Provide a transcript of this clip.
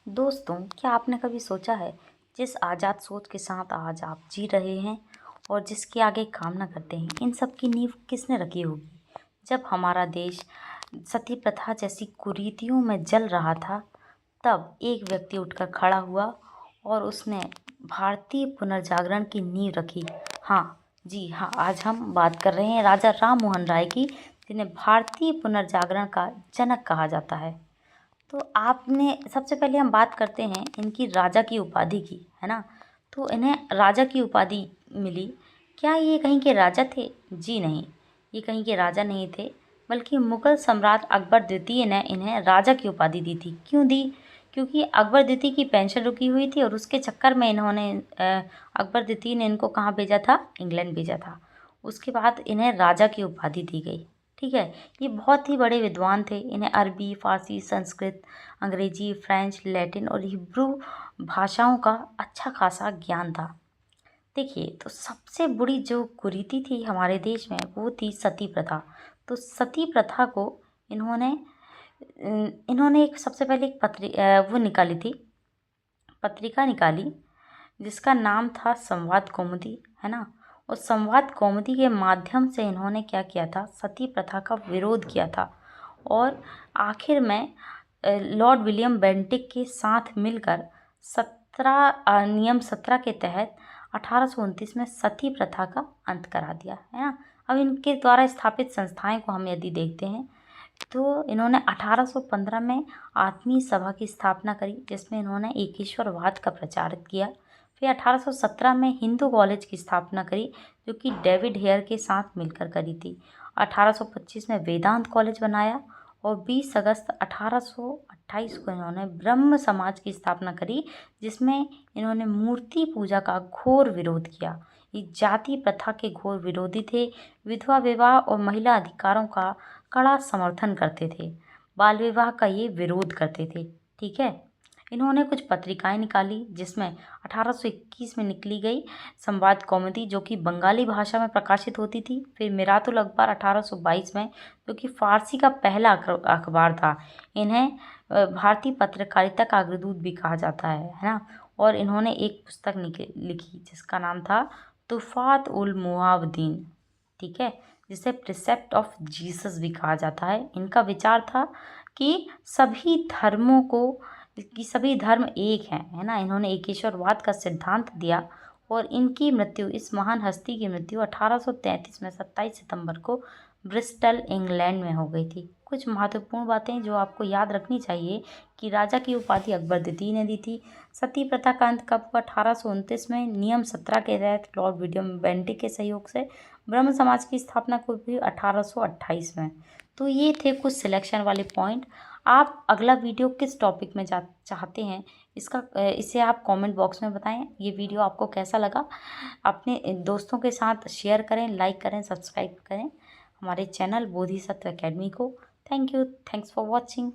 दोस्तों, क्या आपने कभी सोचा है, जिस आज़ाद सोच के साथ आज आप जी रहे हैं और जिसके आगे काम ना करते हैं, इन सब की नींव किसने रखी होगी? जब हमारा देश सती प्रथा जैसी कुरीतियों में जल रहा था, तब एक व्यक्ति उठकर खड़ा हुआ और उसने भारतीय पुनर्जागरण की नींव रखी। हाँ जी हाँ, आज हम बात कर रहे हैं राजा राम मोहन राय की, जिन्हें भारतीय पुनर्जागरण का जनक कहा जाता है। तो आपने सबसे पहले हम बात करते हैं इनकी राजा की उपाधि की, है ना। तो इन्हें राजा की उपाधि मिली। क्या ये कहीं के राजा थे? जी नहीं, ये कहीं के राजा नहीं थे, बल्कि मुगल सम्राट अकबर द्वितीय ने इन्हें राजा की उपाधि दी थी। क्यों दी? क्योंकि अकबर द्वितीय की पेंशन रुकी हुई थी और उसके चक्कर में इन्होंने अकबर द्वितीय ने इनको कहाँ भेजा था? इंग्लैंड भेजा था। उसके बाद इन्हें राजा की उपाधि दी गई। ठीक है। ये बहुत ही बड़े विद्वान थे। इन्हें अरबी, फारसी, संस्कृत, अंग्रेजी, फ्रेंच, लैटिन और हिब्रू भाषाओं का अच्छा खासा ज्ञान था। देखिए, तो सबसे बड़ी जो कुरीति थी हमारे देश में, वो थी सती प्रथा। तो सती प्रथा को इन्होंने इन्होंने एक सबसे पहले वो निकाली थी, पत्रिका निकाली, जिसका नाम था संवाद कौमुदी, है ना। और संवाद कौमुदी के माध्यम से इन्होंने क्या किया था? सती प्रथा का विरोध किया था। और आखिर में लॉर्ड विलियम बेंटिक के साथ मिलकर नियम 17 के तहत 1829 में सती प्रथा का अंत करा दिया, है ना। अब इनके द्वारा स्थापित संस्थाएं को हम यदि देखते हैं, तो इन्होंने 1815 में आत्मीय सभा की स्थापना करी, जिसमें इन्होंने एकेश्वरवाद का प्रचार किया। फिर 1817 में हिंदू कॉलेज की स्थापना करी, जो कि डेविड हेयर के साथ मिलकर करी थी। 1825 में वेदांत कॉलेज बनाया और 20 अगस्त 1828 को इन्होंने ब्रह्म समाज की स्थापना करी, जिसमें इन्होंने मूर्ति पूजा का घोर विरोध किया। ये जाति प्रथा के घोर विरोधी थे। विधवा विवाह और महिला अधिकारों का कड़ा समर्थन करते थे। बाल विवाह का ये विरोध करते थे। ठीक है। इन्होंने कुछ पत्रिकाएं निकाली, जिसमें 1821 में निकली गई संवाद कौमुदी, जो कि बंगाली भाषा में प्रकाशित होती थी। फिर मिरातुल अखबार 1822 में, जो कि फारसी का पहला अखबार था। इन्हें भारतीय पत्रकारिता का अग्रदूत भी कहा जाता है ना। और इन्होंने एक पुस्तक लिखी, जिसका नाम था तुफात उल मुआवदीन। ठीक है, जिसे प्रिसेप्ट ऑफ जीसस भी कहा जाता है। इनका विचार था कि सभी धर्म एक हैं, है ना। इन्होंने एकेश्वरवाद का सिद्धांत दिया और इनकी मृत्यु, इस महान हस्ती की मृत्यु 1833 में 27 सितंबर को ब्रिस्टल, इंग्लैंड में हो गई थी। कुछ महत्वपूर्ण बातें जो आपको याद रखनी चाहिए कि राजा की उपाधि अकबर द्वितीय ने दी थी। सती प्रथा का अंत कब हुआ? 1829 में नियम 17 के तहत लॉर्ड विलियम बेंटिक के सहयोग से। ब्रह्म समाज की स्थापना को भी 1828 में। तो ये थे कुछ सिलेक्शन वाले पॉइंट। आप अगला वीडियो किस टॉपिक में चाहते हैं, इसे आप कमेंट बॉक्स में बताएं। ये वीडियो आपको कैसा लगा? अपने दोस्तों के साथ शेयर करें, लाइक करें, सब्सक्राइब करें हमारे चैनल बोधिसत्व एकेडमी को। Thank you, thanks for watching.